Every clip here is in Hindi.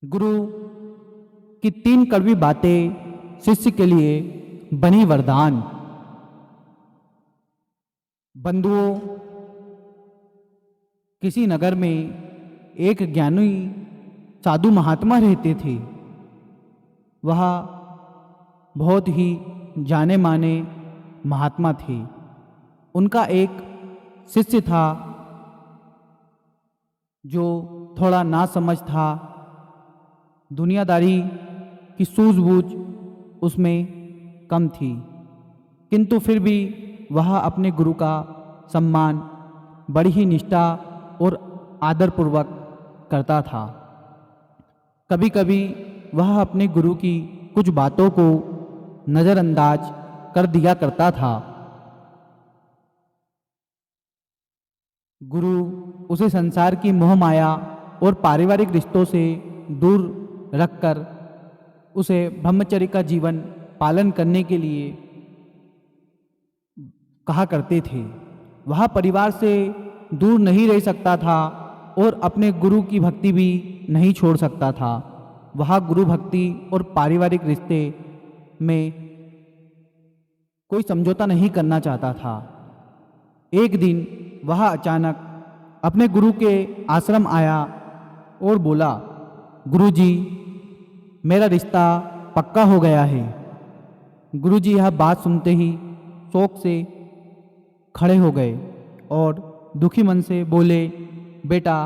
गुरु की 3 कड़वी बातें शिष्य के लिए बनी वरदान। बंधुओं, किसी नगर में एक ज्ञानी साधु महात्मा रहते थे। वह बहुत ही जाने माने महात्मा थे। उनका एक शिष्य था जो थोड़ा नासमझ था। दुनियादारी की सूझबूझ उसमें कम थी, किंतु फिर भी वह अपने गुरु का सम्मान बड़ी ही निष्ठा और आदरपूर्वक करता था। कभी कभी वह अपने गुरु की कुछ बातों को नज़रअंदाज कर दिया करता था। गुरु उसे संसार की मोह माया और पारिवारिक रिश्तों से दूर रखकर उसे ब्रह्मचर्य का जीवन पालन करने के लिए कहा करते थे। वह परिवार से दूर नहीं रह सकता था और अपने गुरु की भक्ति भी नहीं छोड़ सकता था। वह गुरु भक्ति और पारिवारिक रिश्ते में कोई समझौता नहीं करना चाहता था। एक दिन वह अचानक अपने गुरु के आश्रम आया और बोला, गुरुजी, मेरा रिश्ता पक्का हो गया है। गुरुजी यह बात सुनते ही शोक से खड़े हो गए और दुखी मन से बोले, बेटा,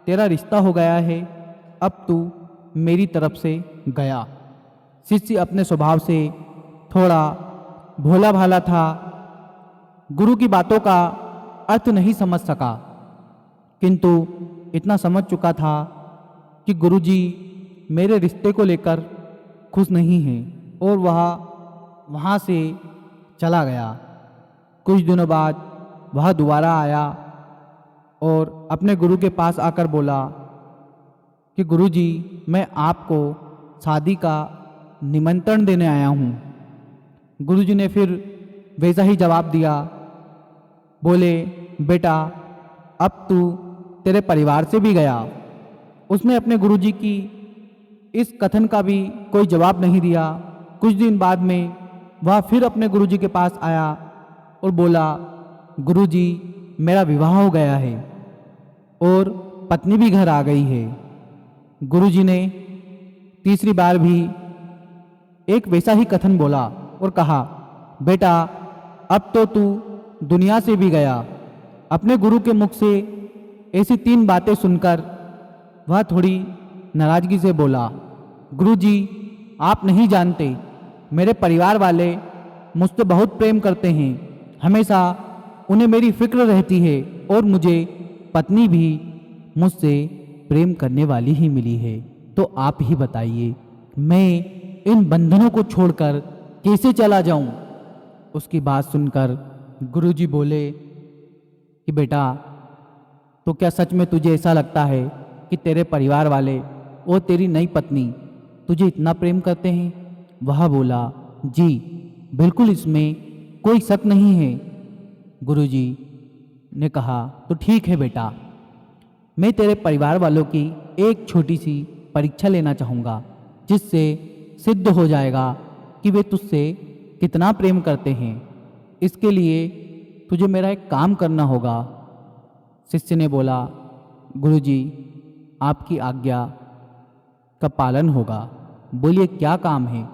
तेरा रिश्ता हो गया है, अब तू मेरी तरफ से गया। शिष्य अपने स्वभाव से थोड़ा भोला भाला था। गुरु की बातों का अर्थ नहीं समझ सका, किंतु इतना समझ चुका था कि गुरुजी मेरे रिश्ते को लेकर खुश नहीं हैं और वह वहाँ से चला गया। कुछ दिनों बाद वह दोबारा आया और अपने गुरु के पास आकर बोला कि गुरुजी, मैं आपको शादी का निमंत्रण देने आया हूँ। गुरुजी ने फिर वैसा ही जवाब दिया। बोले, बेटा, अब तू तेरे परिवार से भी गया। उसने अपने गुरुजी की इस कथन का भी कोई जवाब नहीं दिया। कुछ दिन बाद में वह फिर अपने गुरुजी के पास आया और बोला, गुरुजी, मेरा विवाह हो गया है और पत्नी भी घर आ गई है। गुरुजी ने तीसरी बार भी एक वैसा ही कथन बोला और कहा, बेटा, अब तो तू दुनिया से भी गया। अपने गुरु के मुख से ऐसी 3 बातें सुनकर वह थोड़ी नाराजगी से बोला, गुरुजी, आप नहीं जानते, मेरे परिवार वाले मुझसे बहुत प्रेम करते हैं। हमेशा उन्हें मेरी फिक्र रहती है और मुझे पत्नी भी मुझसे प्रेम करने वाली ही मिली है। तो आप ही बताइए, मैं इन बंधनों को छोड़कर कैसे चला जाऊं? उसकी बात सुनकर गुरुजी बोले कि बेटा, तो क्या सच में तुझे ऐसा लगता है कि तेरे परिवार वाले और तेरी नई पत्नी तुझे इतना प्रेम करते हैं? वह बोला, जी बिल्कुल, इसमें कोई शक नहीं है। गुरुजी ने कहा, तो ठीक है बेटा, मैं तेरे परिवार वालों की एक छोटी सी परीक्षा लेना चाहूँगा, जिससे सिद्ध हो जाएगा कि वे तुझसे कितना प्रेम करते हैं। इसके लिए तुझे मेरा एक काम करना होगा। शिष्य ने बोला, गुरुजी, आपकी आज्ञा का पालन होगा, बोलिए क्या काम है?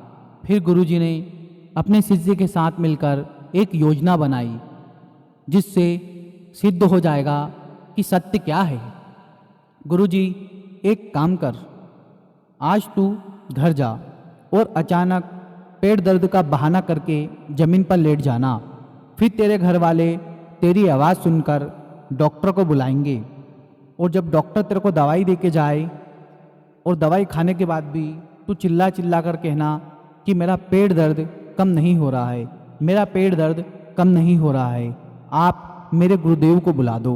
फिर गुरुजी ने अपने शिष्य के साथ मिलकर एक योजना बनाई, जिससे सिद्ध हो जाएगा कि सत्य क्या है। गुरुजी, एक काम कर, आज तू घर जा और अचानक पेट दर्द का बहाना करके ज़मीन पर लेट जाना। फिर तेरे घर वाले तेरी आवाज़ सुनकर डॉक्टर को बुलाएंगे और जब डॉक्टर तेरे को दवाई दे के जाए और दवाई खाने के बाद भी तू चिल्ला चिल्ला कर कहना कि मेरा पेट दर्द कम नहीं हो रहा है, मेरा पेट दर्द कम नहीं हो रहा है, आप मेरे गुरुदेव को बुला दो।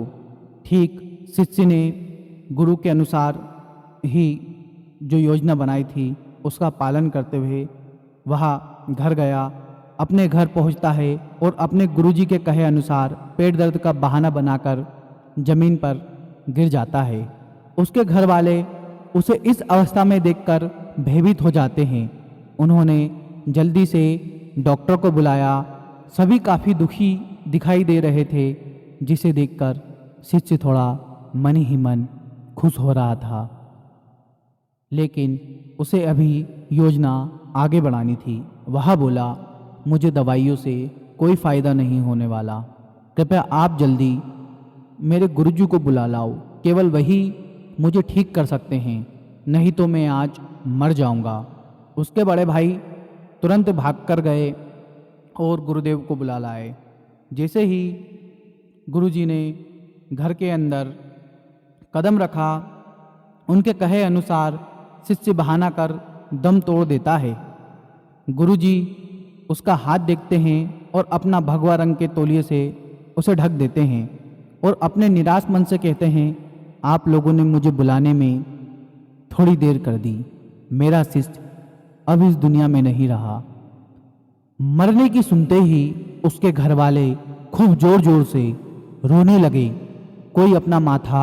ठीक शिष्य ने गुरु के अनुसार ही जो योजना बनाई थी उसका पालन करते हुए वह घर गया। अपने घर पहुंचता है और अपने गुरुजी के कहे अनुसार पेट दर्द का बहाना बनाकर ज़मीन पर गिर जाता है। उसके घर वाले उसे इस अवस्था में देखकर भयभीत हो जाते हैं। उन्होंने जल्दी से डॉक्टर को बुलाया। सभी काफ़ी दुखी दिखाई दे रहे थे, जिसे देखकर शिष्य थोड़ा मन ही मन खुश हो रहा था। लेकिन उसे अभी योजना आगे बढ़ानी थी। वह बोला, मुझे दवाइयों से कोई फ़ायदा नहीं होने वाला, कृपया आप जल्दी मेरे गुरुजी को बुला लाओ। केवल वही मुझे ठीक कर सकते हैं, नहीं तो मैं आज मर जाऊंगा। उसके बड़े भाई तुरंत भागकर गए और गुरुदेव को बुला लाए। जैसे ही गुरुजी ने घर के अंदर कदम रखा, उनके कहे अनुसार शिष्य बहाना कर दम तोड़ देता है। गुरुजी उसका हाथ देखते हैं और अपना भगवा रंग के तौलिए से उसे ढक देते हैं और अपने निराश मन से कहते हैं, आप लोगों ने मुझे बुलाने में थोड़ी देर कर दी। मेरा शिष्य अब इस दुनिया में नहीं रहा। मरने की सुनते ही उसके घर वाले खूब जोर जोर से रोने लगे। कोई अपना माथा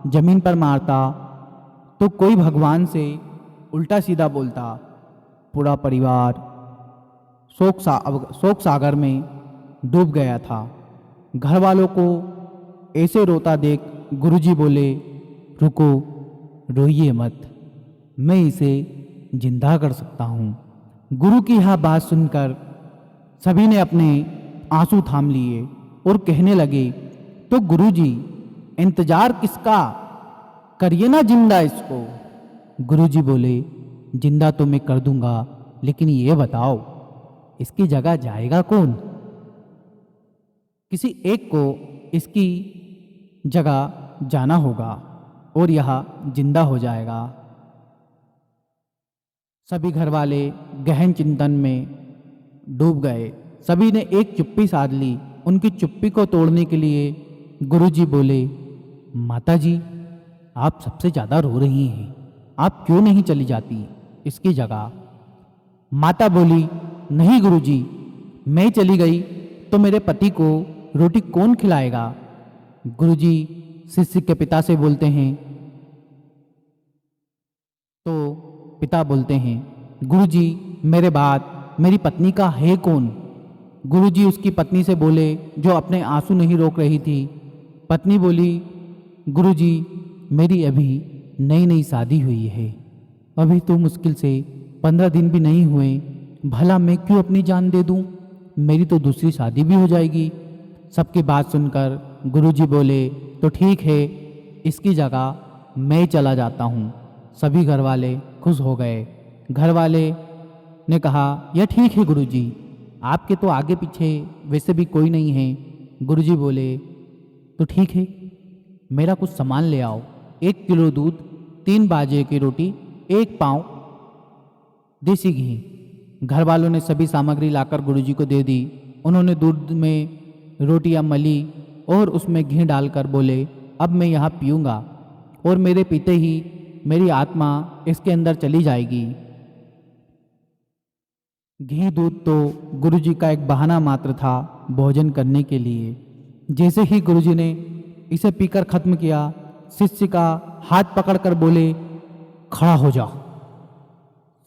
जमीन पर मारता तो कोई भगवान से उल्टा सीधा बोलता। पूरा परिवार शोक सागर में डूब गया था। घर वालों को ऐसे रोता देख गुरुजी बोले, रुको, रोइए मत, मैं इसे जिंदा कर सकता हूँ। गुरु की यह बात सुनकर सभी ने अपने आंसू थाम लिए और कहने लगे, तो गुरुजी इंतजार किसका, करिए ना जिंदा इसको। गुरुजी बोले, जिंदा तो मैं कर दूंगा, लेकिन ये बताओ इसकी जगह जाएगा कौन? किसी एक को इसकी जगह जाना होगा और यह जिंदा हो जाएगा। सभी घर वाले गहन चिंतन में डूब गए। सभी ने एक चुप्पी साध ली। उनकी चुप्पी को तोड़ने के लिए गुरुजी बोले, माताजी आप सबसे ज़्यादा रो रही हैं, आप क्यों नहीं चली जाती इसकी जगह? माता बोली, नहीं गुरुजी, मैं चली गई तो मेरे पति को रोटी कौन खिलाएगा? गुरुजी शिष्य के पिता से बोलते हैं। तो पिता बोलते हैं, गुरुजी मेरे बाद मेरी पत्नी का है कौन? गुरुजी उसकी पत्नी से बोले, जो अपने आंसू नहीं रोक रही थी। पत्नी बोली, गुरुजी मेरी अभी नई नई शादी हुई है, अभी तो मुश्किल से 15 दिन भी नहीं हुए, भला मैं क्यों अपनी जान दे दूं? मेरी तो दूसरी शादी भी हो जाएगी। सबकी बात सुनकर गुरुजी बोले, तो ठीक है, इसकी जगह मैं चला जाता हूँ। सभी घर वाले खुश हो गए। घर वाले ने कहा, यह ठीक है गुरुजी, आपके तो आगे पीछे वैसे भी कोई नहीं है। गुरुजी बोले, तो ठीक है, मेरा कुछ सामान ले आओ। 1 किलो दूध, 3 बाजे की रोटी, 1 पाव देसी घी। घर वालों ने सभी सामग्री लाकर गुरुजी को दे दी। उन्होंने दूध में रोटियां मली और उसमें घी डालकर बोले, अब मैं यहाँ पीऊँगा और मेरे पीते ही मेरी आत्मा इसके अंदर चली जाएगी। घी दूध तो गुरुजी का एक बहाना मात्र था भोजन करने के लिए। जैसे ही गुरुजी ने इसे पीकर खत्म किया, शिष्य का हाथ पकड़कर बोले, खड़ा हो जा।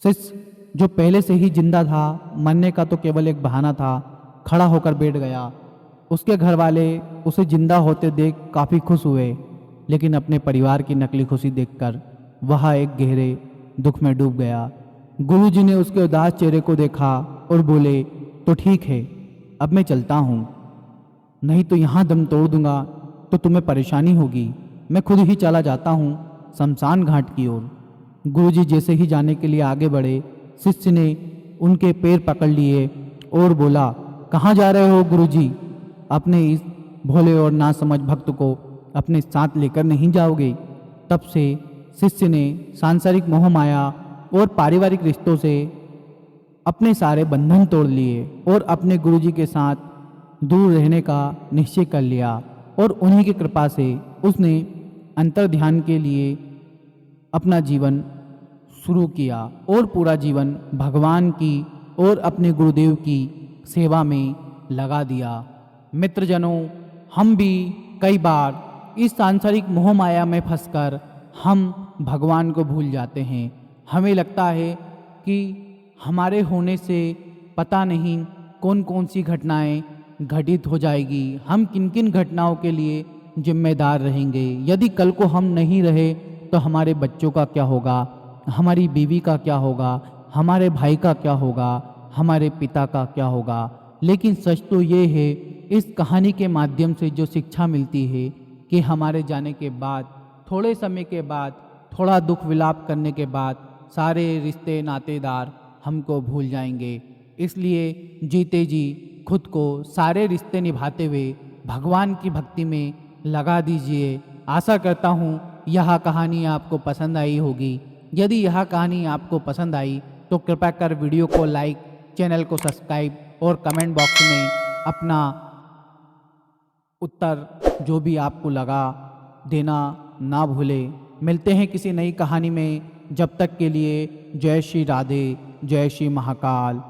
शिष्य जो पहले से ही जिंदा था, मरने का तो केवल एक बहाना था, खड़ा होकर बैठ गया। उसके घर वाले उसे जिंदा होते देख काफ़ी खुश हुए, लेकिन अपने परिवार की नकली खुशी देखकर वह एक गहरे दुख में डूब गया। गुरुजी ने उसके उदास चेहरे को देखा और बोले, तो ठीक है, अब मैं चलता हूँ, नहीं तो यहाँ दम तोड़ दूंगा तो तुम्हें परेशानी होगी। मैं खुद ही चला जाता हूँ शमशान घाट की ओर। गुरुजी जैसे ही जाने के लिए आगे बढ़े, शिष्य ने उनके पैर पकड़ लिए और बोला, कहाँ जा रहे हो गुरुजी? अपने इस भोले और नासमझ भक्त को अपने साथ लेकर नहीं जाओगे? तब से शिष्य ने सांसारिक मोह माया और पारिवारिक रिश्तों से अपने सारे बंधन तोड़ लिए और अपने गुरुजी के साथ दूर रहने का निश्चय कर लिया और उन्हीं की कृपा से उसने अंतर ध्यान के लिए अपना जीवन शुरू किया और पूरा जीवन भगवान की और अपने गुरुदेव की सेवा में लगा दिया। मित्रजनों, हम भी कई बार इस सांसारिक मोह माया में फंसकर हम भगवान को भूल जाते हैं। हमें लगता है कि हमारे होने से पता नहीं कौन कौन सी घटनाएं घटित हो जाएगी, हम किन किन घटनाओं के लिए जिम्मेदार रहेंगे। यदि कल को हम नहीं रहे तो हमारे बच्चों का क्या होगा, हमारी बीवी का क्या होगा, हमारे भाई का क्या होगा, हमारे पिता का क्या होगा। लेकिन सच तो ये है, इस कहानी के माध्यम से जो शिक्षा मिलती है कि हमारे जाने के बाद, थोड़े समय के बाद, थोड़ा दुख विलाप करने के बाद सारे रिश्ते नातेदार हमको भूल जाएंगे। इसलिए जीते जी खुद को सारे रिश्ते निभाते हुए भगवान की भक्ति में लगा दीजिए। आशा करता हूँ यह कहानी आपको पसंद आई होगी। यदि यह कहानी आपको पसंद आई तो कृपया कर वीडियो को लाइक, चैनल को सब्सक्राइब और कमेंट बॉक्स में अपना उत्तर जो भी आपको लगा देना ना भूलें। मिलते हैं किसी नई कहानी में, जब तक के लिए जय श्री राधे, जय श्री महाकाल।